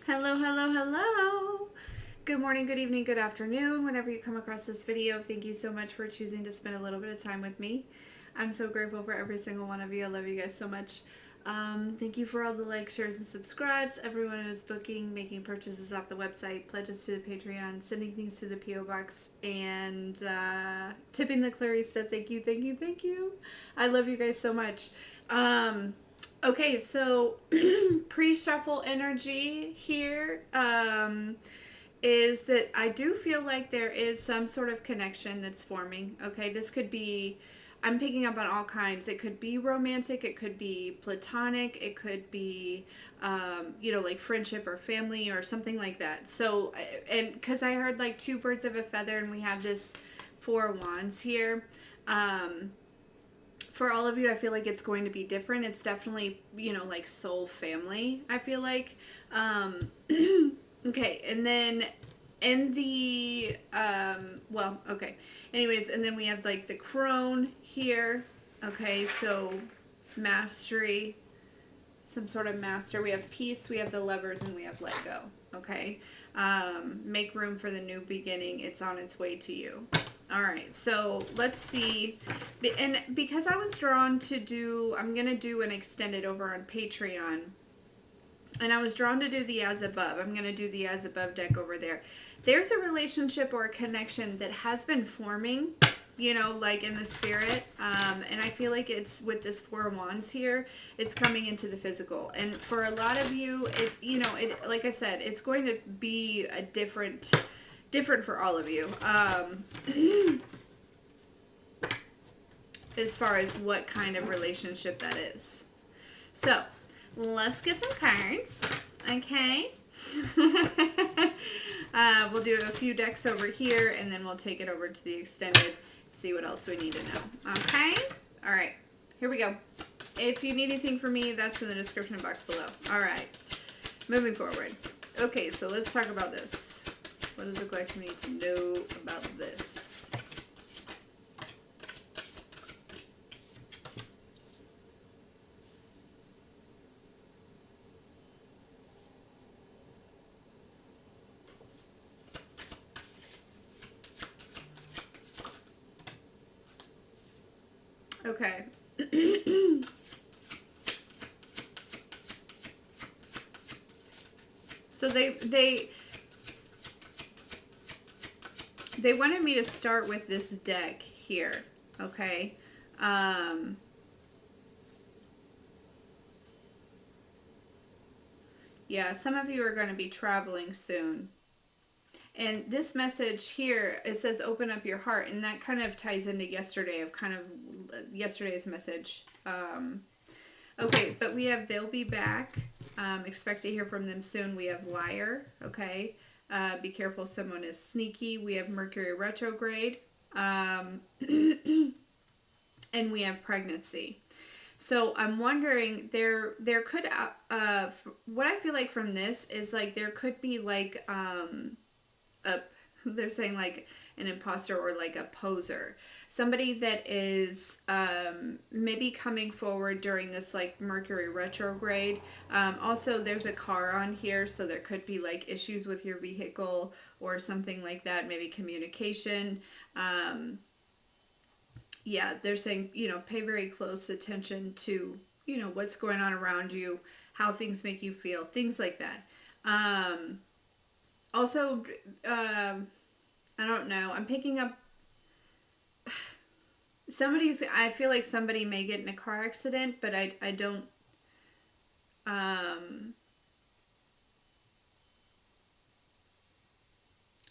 Hello, hello, hello. Good morning, good evening, good afternoon. Whenever you come across this video, thank you so much for choosing to spend a little bit of time with me. I'm so grateful for every single one of you. I love you guys so much. Thank you for all the likes, shares, and subscribes. Everyone who's booking, making purchases off the website, pledges to the Patreon, sending things to the P.O. Box, and tipping the Clarista. Thank you, thank you, thank you. I love you guys so much. Okay, so pre-shuffle energy here is that I do feel like there is some sort of connection that's forming. Okay, this could be, I'm picking up on all kinds. It could be romantic, it could be platonic, it could be, like friendship or family or something like that. So, and because I heard like two birds of a feather and we have this Four of Wands here. For all of you, I feel like it's going to be different. It's definitely, like soul family, I feel like. Okay, and then in the, okay. Anyways, and then we have like the crone here. Okay, so mastery, some sort of master. We have peace, we have the lovers, and we have let go. Okay, make room for the new beginning. It's on its way to you. All right, so let's see. And because I was drawn to do, I'm going to do an extended over on Patreon. And I was drawn to do the As Above. I'm going to do the As Above deck over there. There's a relationship or a connection that has been forming, like in the spirit. And I feel like it's with this Four of Wands here, it's coming into the physical. And for a lot of you, it like I said, it's going to be a different for all of you. As far as what kind of relationship that is. So, let's get some cards. Okay. We'll do a few decks over here and then we'll take it over to the extended, see what else we need to know. Okay? All right. Here we go. If you need anything from me, that's in the description box below. All right. Moving forward. Okay, so let's talk about this. What does the collective need to know about this? Okay. So they wanted me to start with this deck here, okay? Yeah, some of you are going to be traveling soon. And this message here, it says open up your heart, and that kind of ties into yesterday's message. Okay, but we have they'll be back. Expect to hear from them soon. We have liar, okay? Be careful, someone is sneaky. We have Mercury retrograde. And we have pregnancy. So I'm wondering, there could, what I feel like from this is like there could be like, they're saying like an imposter or like a poser. Somebody that is maybe coming forward during this like Mercury retrograde. Also, there's a car on here, so there could be like issues with your vehicle or something like that, maybe communication. Yeah, they're saying, pay very close attention to, what's going on around you, how things make you feel, things like that. Also, I don't know. I'm picking up I feel like somebody may get in a car accident, but I don't,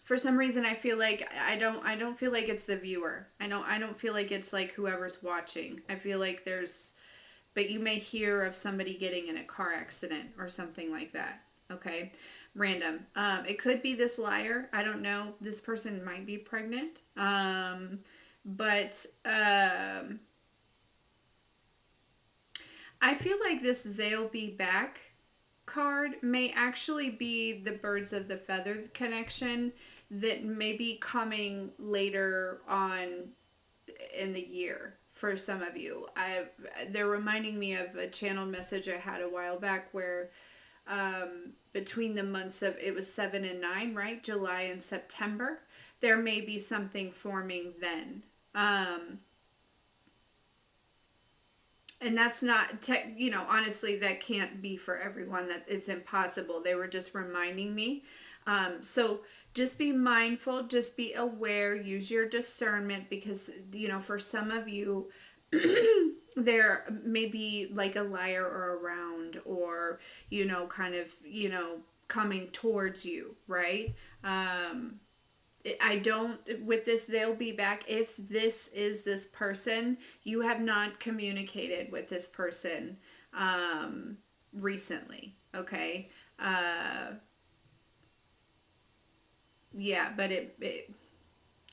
for some reason I feel like I don't feel like it's the viewer. I don't feel like it's like whoever's watching. I feel like but you may hear of somebody getting in a car accident or something like that. Okay. Random. It could be this liar. I don't know. This person might be pregnant. But I feel like this they'll be back card may actually be the birds of the feather connection that may be coming later on in the year for some of you. They're reminding me of a channeled message I had a while back where between the months of, it was 7 and 9, right? July and September. There may be something forming then. And that's not, honestly, that can't be for everyone. It's impossible. They were just reminding me. So just be mindful, just be aware, use your discernment, because, for some of you, there may be like a liar or around, or, kind of, coming towards you, right? I don't, with this, they'll be back. If this is this person, you have not communicated with this person recently, okay? Yeah, but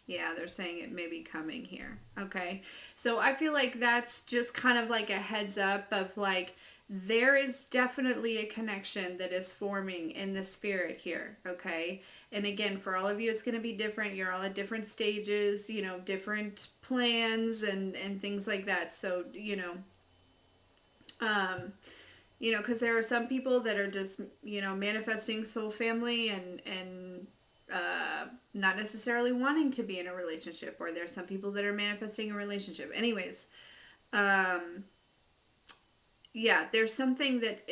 yeah, they're saying it may be coming here, okay? So I feel like that's just kind of like a heads up of like, there is definitely a connection that is forming in the spirit here, okay? And again, for all of you, it's going to be different. You're all at different stages, different plans and things like that. So, because there are some people that are just, manifesting soul family and not necessarily wanting to be in a relationship, or there's some people that are manifesting a relationship. Anyways, yeah, there's something that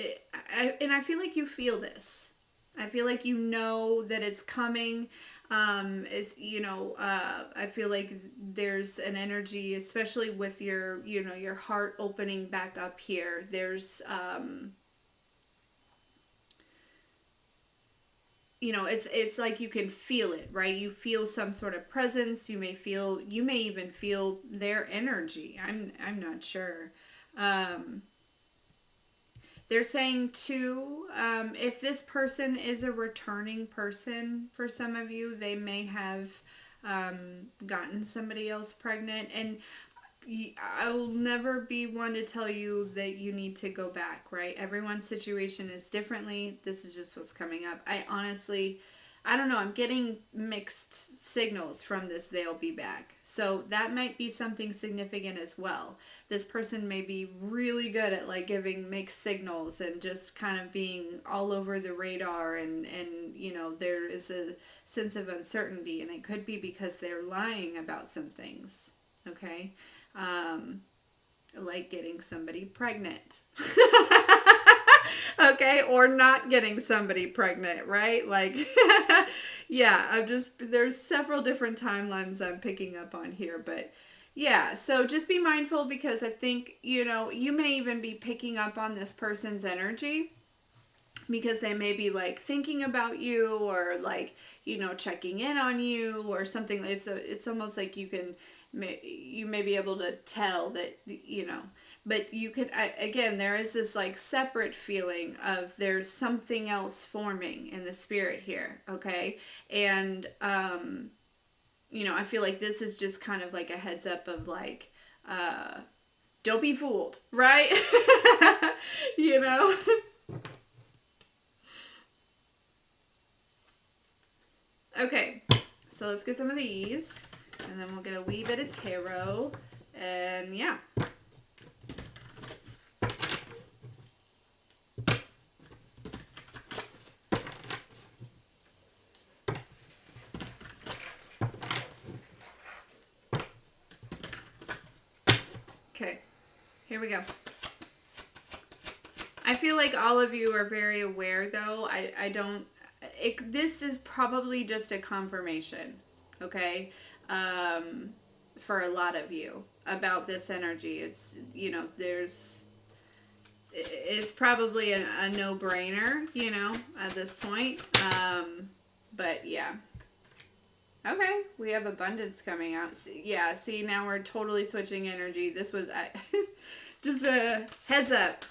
and I feel like you feel this. I feel like that it's coming. I feel like there's an energy, especially with your heart opening back up here. There's it's like you can feel it, right? You feel some sort of presence. You may even feel their energy. I'm not sure. They're saying too, if this person is a returning person for some of you, they may have gotten somebody else pregnant. And I will never be one to tell you that you need to go back, right? Everyone's situation is differently. This is just what's coming up. I don't know. I'm getting mixed signals from this. They'll be back. So that might be something significant as well. This person may be really good at like giving mixed signals and just kind of being all over the radar, and there is a sense of uncertainty, and it could be because they're lying about some things. Okay. Like getting somebody pregnant. Okay, or not getting somebody pregnant, right? Like, yeah, there's several different timelines I'm picking up on here, but yeah, so just be mindful, because I think, you may even be picking up on this person's energy, because they may be like thinking about you, or like, checking in on you or something. It's almost like you may be able to tell that, but you could, again, there is this like separate feeling of there's something else forming in the spirit here, okay? And, I feel like this is just kind of like a heads up of like, don't be fooled, right? Okay, so let's get some of these, and then we'll get a wee bit of tarot, and yeah. Okay, here we go. I feel like all of you are very aware, though. This is probably just a confirmation, okay, for a lot of you about this energy. It's, it's probably a no-brainer, at this point. But yeah. Okay, we have abundance coming out. See, now we're totally switching energy. This was just a heads up.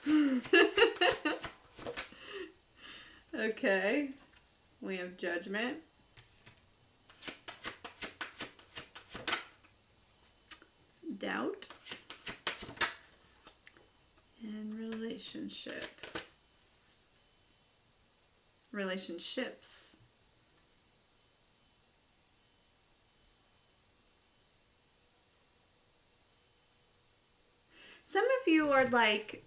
Okay, we have judgment. Doubt. And relationships. Some of you are like,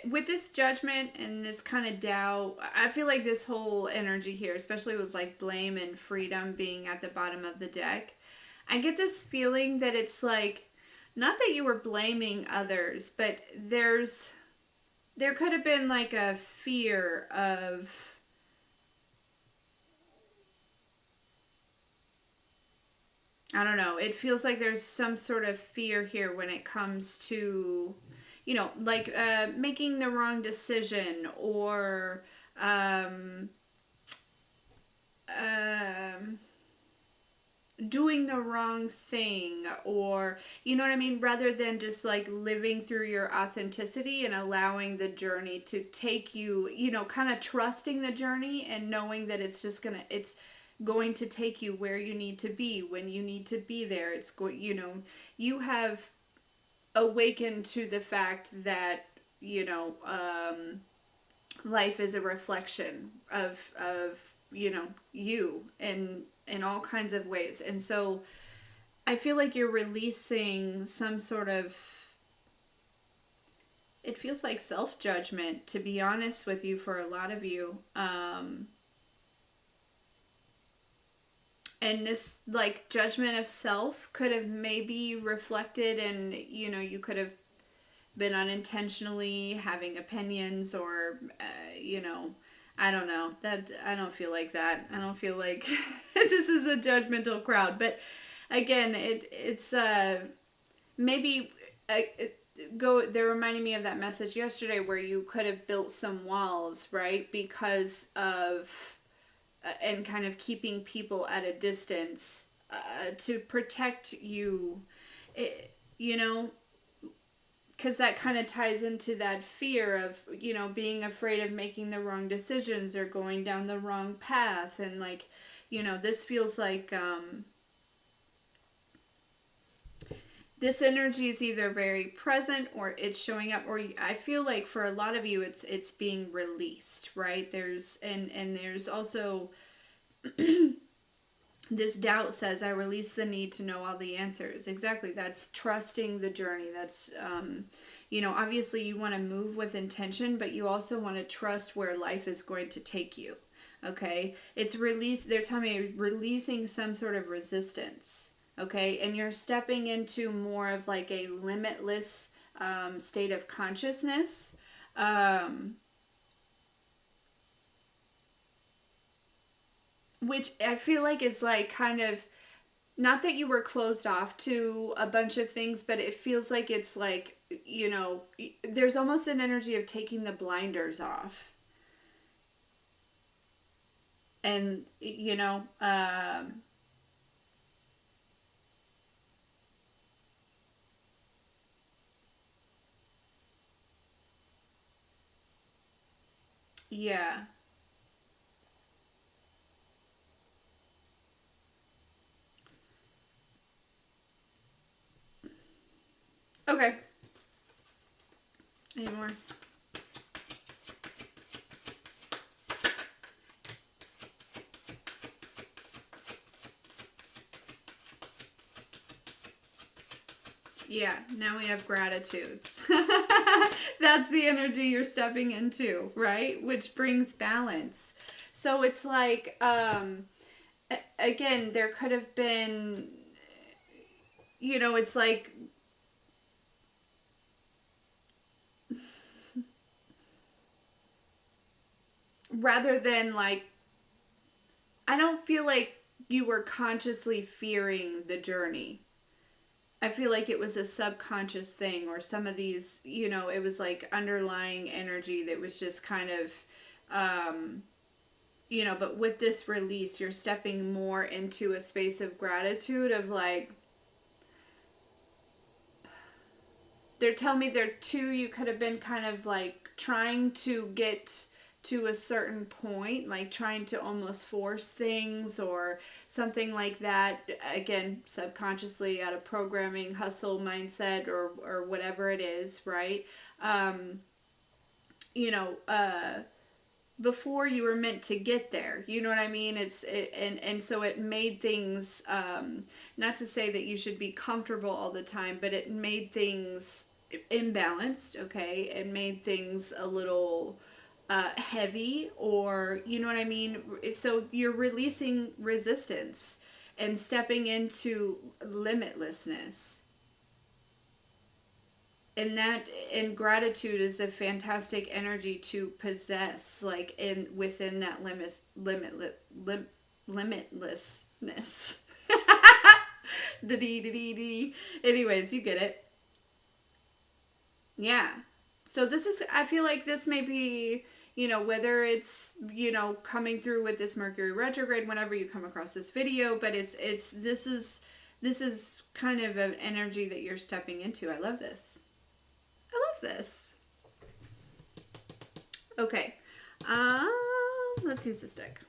with this judgment and this kind of doubt, I feel like this whole energy here, especially with like blame and freedom being at the bottom of the deck, I get this feeling that it's like, not that you were blaming others, but there could have been like a fear of, I don't know. It feels like there's some sort of fear here when it comes to, like making the wrong decision, or um, um, doing the wrong thing, or, you know what I mean? Rather than just like living through your authenticity and allowing the journey to take you, kind of trusting the journey and knowing that it's going to take you where you need to be when you need to be there. It's going, you have awakened to the fact that, life is a reflection of you in all kinds of ways. And so I feel like you're releasing some sort of, it feels like self-judgment, to be honest with you, for a lot of you. And this like judgment of self could have maybe reflected, and you could have been unintentionally having opinions, or I don't know, that I don't feel like that. I don't feel like this is a judgmental crowd. But again, it's maybe they're reminding me of that message yesterday where you could have built some walls, right, because of and kind of keeping people at a distance to protect you, you know, because that kind of ties into that fear of, being afraid of making the wrong decisions or going down the wrong path. And like, this feels like this energy is either very present or it's showing up, or I feel like for a lot of you it's being released, right? There's also this doubt says, I release the need to know all the answers. Exactly. That's trusting the journey. That's, obviously you want to move with intention, but you also want to trust where life is going to take you. Okay. It's release. They're telling me releasing some sort of resistance. Okay. And you're stepping into more of like a limitless state of consciousness. Which I feel like is like kind of, not that you were closed off to a bunch of things, but it feels like it's like, there's almost an energy of taking the blinders off. And, yeah. Okay. Any more? Yeah, now we have gratitude. That's the energy you're stepping into, right? Which brings balance. So it's like, again, there could have been, it's like, rather than like, I don't feel like you were consciously fearing the journey. I feel like it was a subconscious thing, or some of these, it was like underlying energy that was just kind of, but with this release, you're stepping more into a space of gratitude of like, they're telling me there too, you could have been kind of like trying to get to a certain point, like trying to almost force things or something like that. Again, subconsciously out of programming, hustle mindset, or whatever it is, right? Um, you know, before you were meant to get there, you know what I mean? And so it made things, not to say that you should be comfortable all the time, but it made things imbalanced, okay, and made things a little heavy, or you know what I mean? So you're releasing resistance and stepping into limitlessness. And that, and gratitude is a fantastic energy to possess, like in within that limitlessness. Anyways, you get it. Yeah. So this is, I feel like this may be, whether it's, coming through with this Mercury retrograde whenever you come across this video, but this is kind of an energy that you're stepping into. I love this. I love this. Okay. Let's use this deck.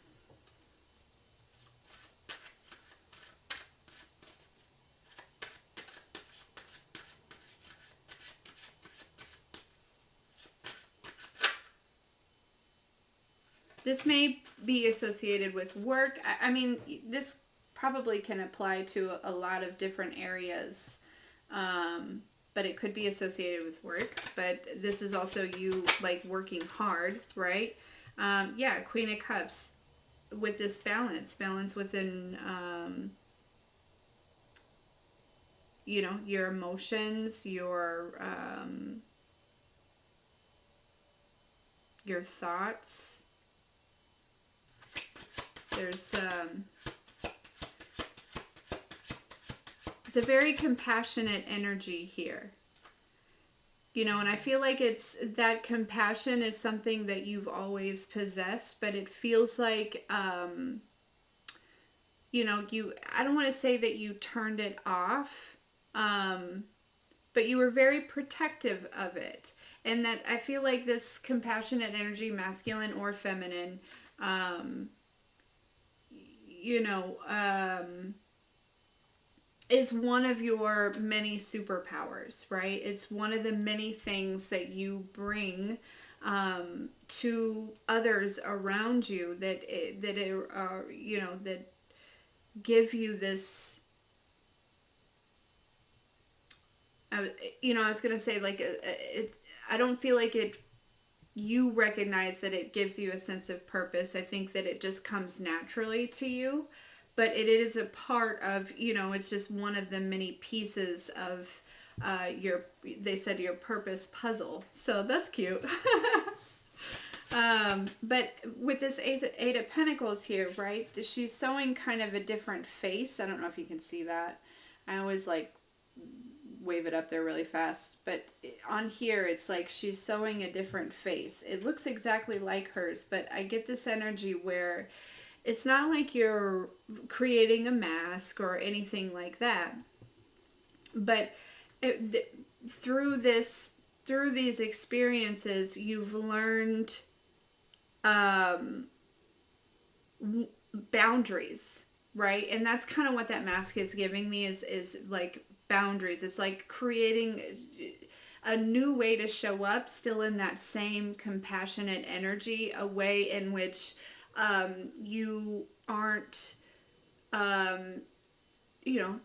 This may be associated with work. I mean, this probably can apply to a lot of different areas, but it could be associated with work. But this is also you, like, working hard, right? Yeah, Queen of Cups with this balance within, your emotions, your thoughts. There's it's a very compassionate energy here. And I feel like it's that compassion is something that you've always possessed, but it feels like I don't want to say that you turned it off, but you were very protective of it. And that I feel like this compassionate energy, masculine or feminine, is one of your many superpowers, right? It's one of the many things that you bring to others around you that give you this. I was gonna say, like, I don't feel like you recognize that it gives you a sense of purpose. I think that it just comes naturally to you, but it is a part of, it's just one of the many pieces of they said your purpose puzzle. So that's cute. But with this Eight of Pentacles here, right, she's showing kind of a different face. I don't know if you can see that. I always like wave it up there really fast, but on here it's like she's showing a different face. It looks exactly like hers, but I get this energy where it's not like you're creating a mask or anything like that, but through these experiences you've learned boundaries, right? And that's kind of what that mask is giving me, is like boundaries. It's like creating a new way to show up, still in that same compassionate energy, a way in which you aren't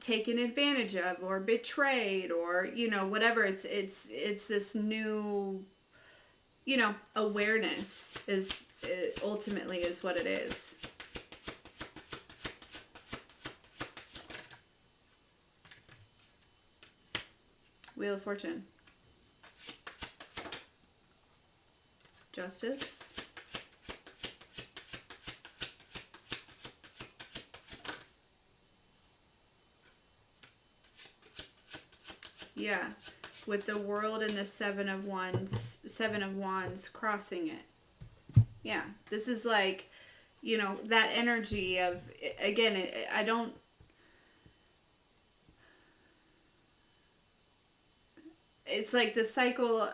taken advantage of or betrayed or whatever. It's this new awareness is ultimately is what it is. Wheel of Fortune. Justice. Yeah. With the World and the Seven of Wands crossing it. Yeah. This is like, that energy of, again, I don't, it's like the cycle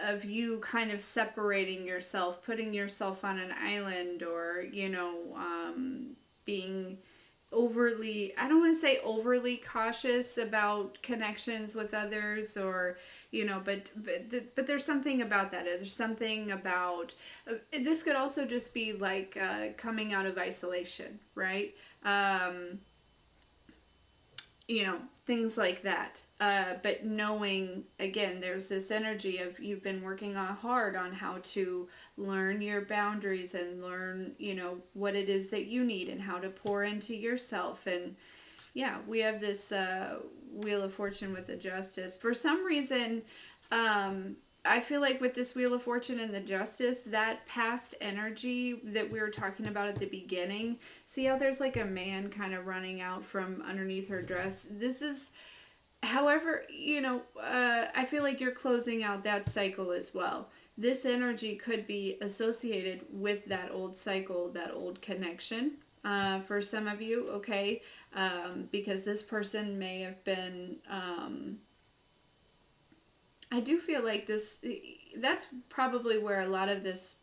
of you kind of separating yourself, putting yourself on an island, or, being overly, I don't want to say overly cautious about connections with others, or, but there's something about that. There's something about, this could also just be like coming out of isolation, right? things like that. But knowing, again, there's this energy of you've been working on hard on how to learn your boundaries and learn, what it is that you need and how to pour into yourself. And yeah, we have this Wheel of Fortune with the Justice. For some reason, I feel like with this Wheel of Fortune and the Justice, that past energy that we were talking about at the beginning, see how there's like a man kind of running out from underneath her dress? This is, however, I feel like you're closing out that cycle as well. This energy could be associated with that old cycle, that old connection. For some of you, okay, because this person may have been, I do feel like that's probably where a lot of this,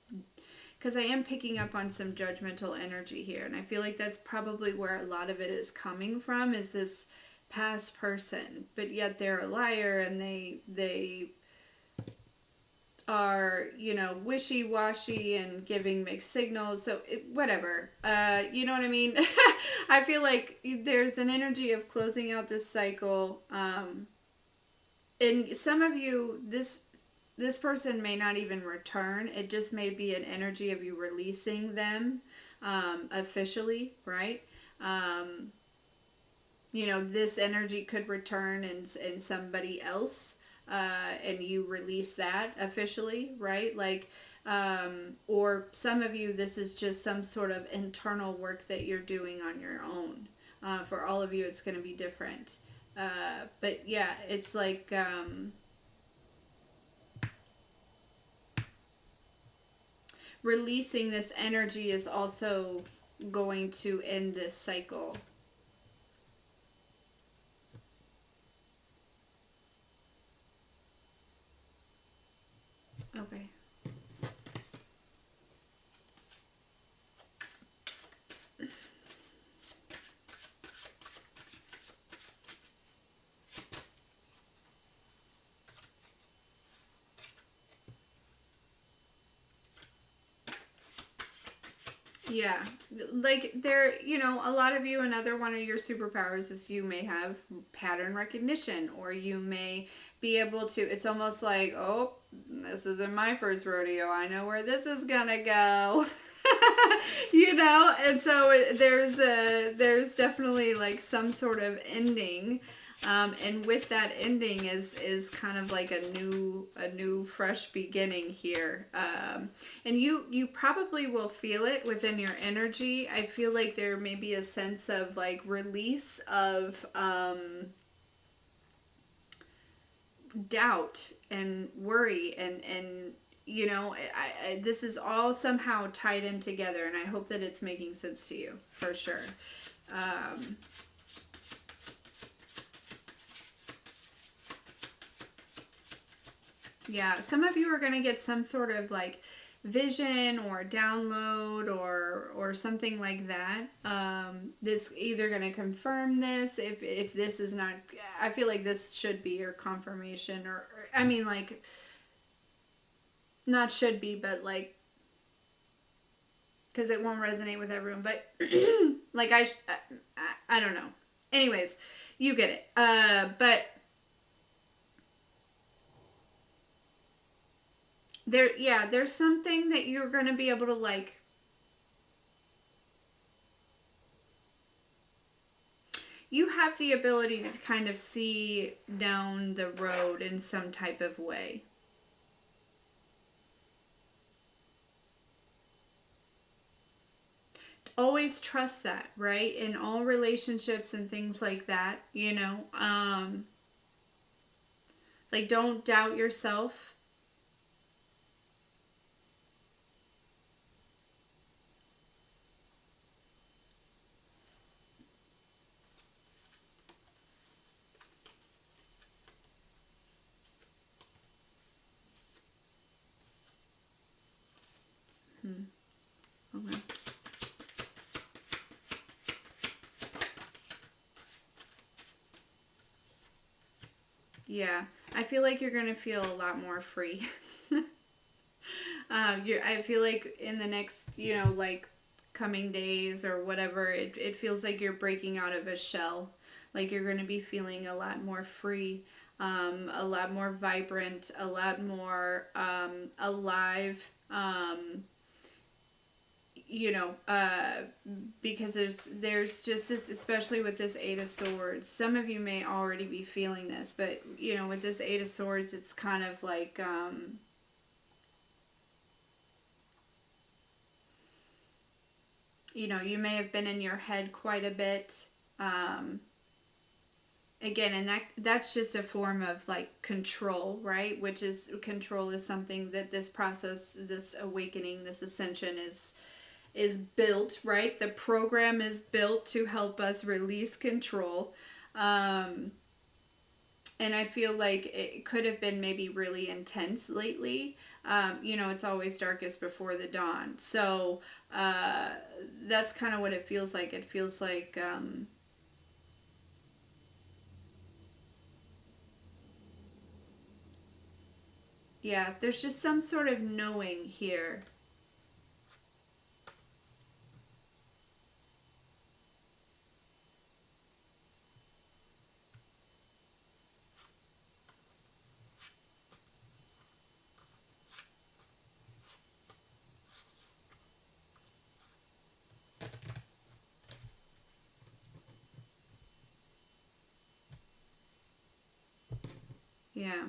because I am picking up on some judgmental energy here, and I feel like that's probably where a lot of it is coming from, is this past person, but yet they're a liar, and they are, wishy-washy and giving mixed signals. So whatever, you know what I mean? I feel like there's an energy of closing out this cycle. And some of you, this person may not even return. It just may be an energy of you releasing them officially, right? This energy could return in somebody else. And you release that officially, right? Like, or some of you, this is just some sort of internal work that you're doing on your own. For all of you, it's going to be different. But yeah, it's like, releasing this energy is also going to end this cycle. Okay. Yeah, like there, a lot of you, another one of your superpowers is you may have pattern recognition, or you may be able to, it's almost like, oh, this isn't my first rodeo. I know where this is gonna go. And so there's definitely like some sort of ending. And with that ending is kind of like a new fresh beginning here. And you probably will feel it within your energy. I feel like there may be a sense of like release of doubt and worry and this is all somehow tied in together, and I hope that it's making sense to you for sure. Yeah, some of you are going to get some sort of like vision or download or something like that. That's either going to confirm this, if this is not, I feel like this should be your confirmation, or I mean, like, not should be, but like, because it won't resonate with everyone, but like I don't know. Anyways, you get it. But there's something that you're going to be able to like, you have the ability to kind of see down the road in some type of way. Always trust that, right? In all relationships and things like that, like, don't doubt yourself. Okay. Yeah, I feel like you're going to feel a lot more free. I feel like in the next, like coming days or whatever, it feels like you're breaking out of a shell. Like you're going to be feeling a lot more free, a lot more vibrant, a lot more alive. You know, because there's just this, especially with this Eight of Swords. Some of you may already be feeling this, but you know, with this Eight of Swords, it's kind of like you know, you may have been in your head quite a bit. Again, and that's just a form of like control, right? Which is, control is something that this process, this awakening, this ascension is built, right? The program is built to help us release control. And I feel like it could have been maybe really intense lately. You know, it's always darkest before the dawn. So that's kind of what it feels like. It feels like, yeah, there's just some sort of knowing here. Yeah.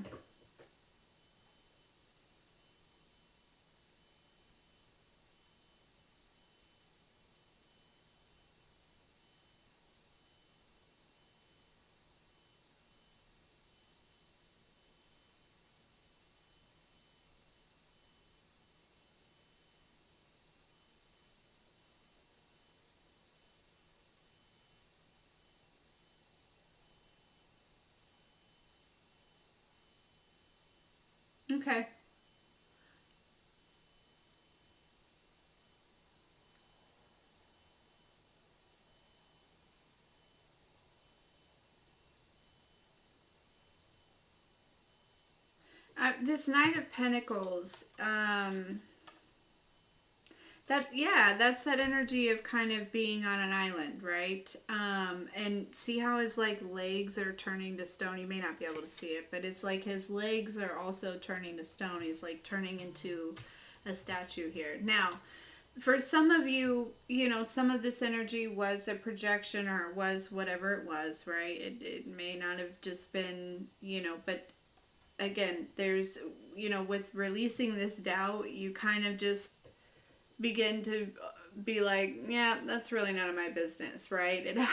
Okay. This Knight of Pentacles, that, yeah, that's that energy of kind of being on an island, right? And see how his like legs are turning to stone. You may not be able to see it, but it's like his legs are also turning to stone. He's like turning into a statue here. Now, for some of you, you know, some of this energy was a projection or was whatever it was, right? It may not have just been, you know, but again, there's, you know, with releasing this doubt, you kind of just begin to be like, yeah, that's really none of my business, right? And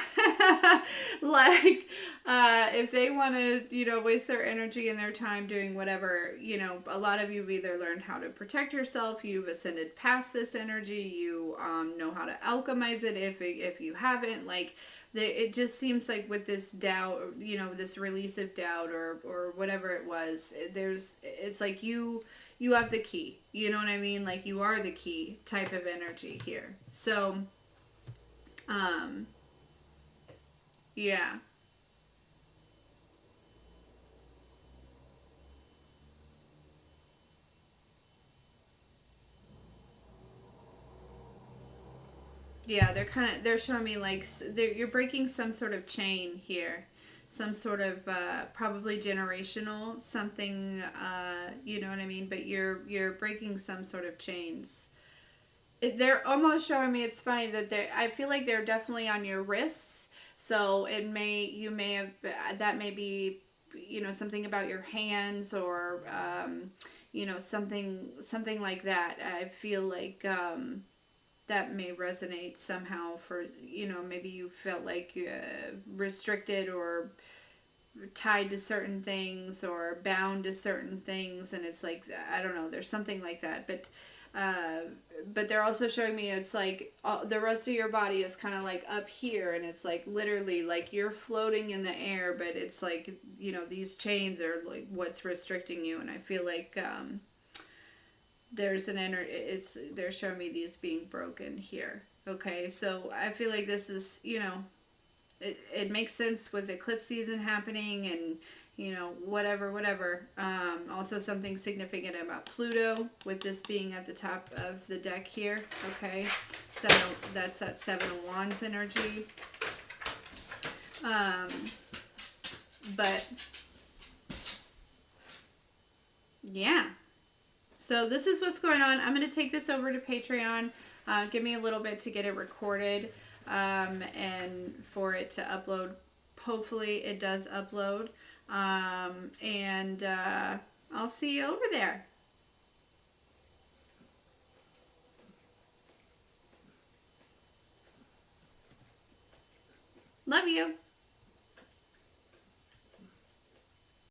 like, if they want to, you know, waste their energy and their time doing whatever, you know, a lot of you have either learned how to protect yourself, you've ascended past this energy, you know how to alchemize it. If you haven't, like, it just seems like with this doubt, you know, this release of doubt or whatever it was, it's like you have the key. You know what I mean? Like you are the key type of energy here. So, um, yeah. Yeah, they're showing me like you're breaking some sort of chain here. Some sort of probably generational something, you know what I mean? But you're breaking some sort of chains. They're almost showing me, it's funny that I feel like they're definitely on your wrists. So you may have, that may be, you know, something about your hands or, you know, something like that. I feel like, that may resonate somehow for, you know, maybe you felt like restricted or tied to certain things or bound to certain things, and it's like, I don't know, there's something like that. Uh but they're also showing me it's like the rest of your body is kind of like up here, and it's like literally like you're floating in the air, but it's like, you know, these chains are like what's restricting you. And I feel like there's an it's, they're showing me these being broken here. Okay, so I feel like this is, you know, it makes sense with eclipse season happening, and you know, whatever. Also something significant about Pluto with this being at the top of the deck here. Okay, so that's that Seven of Wands energy. But yeah. So this is what's going on. I'm going to take this over to Patreon. Give me a little bit to get it recorded and for it to upload. Hopefully it does upload. And I'll see you over there. Love you.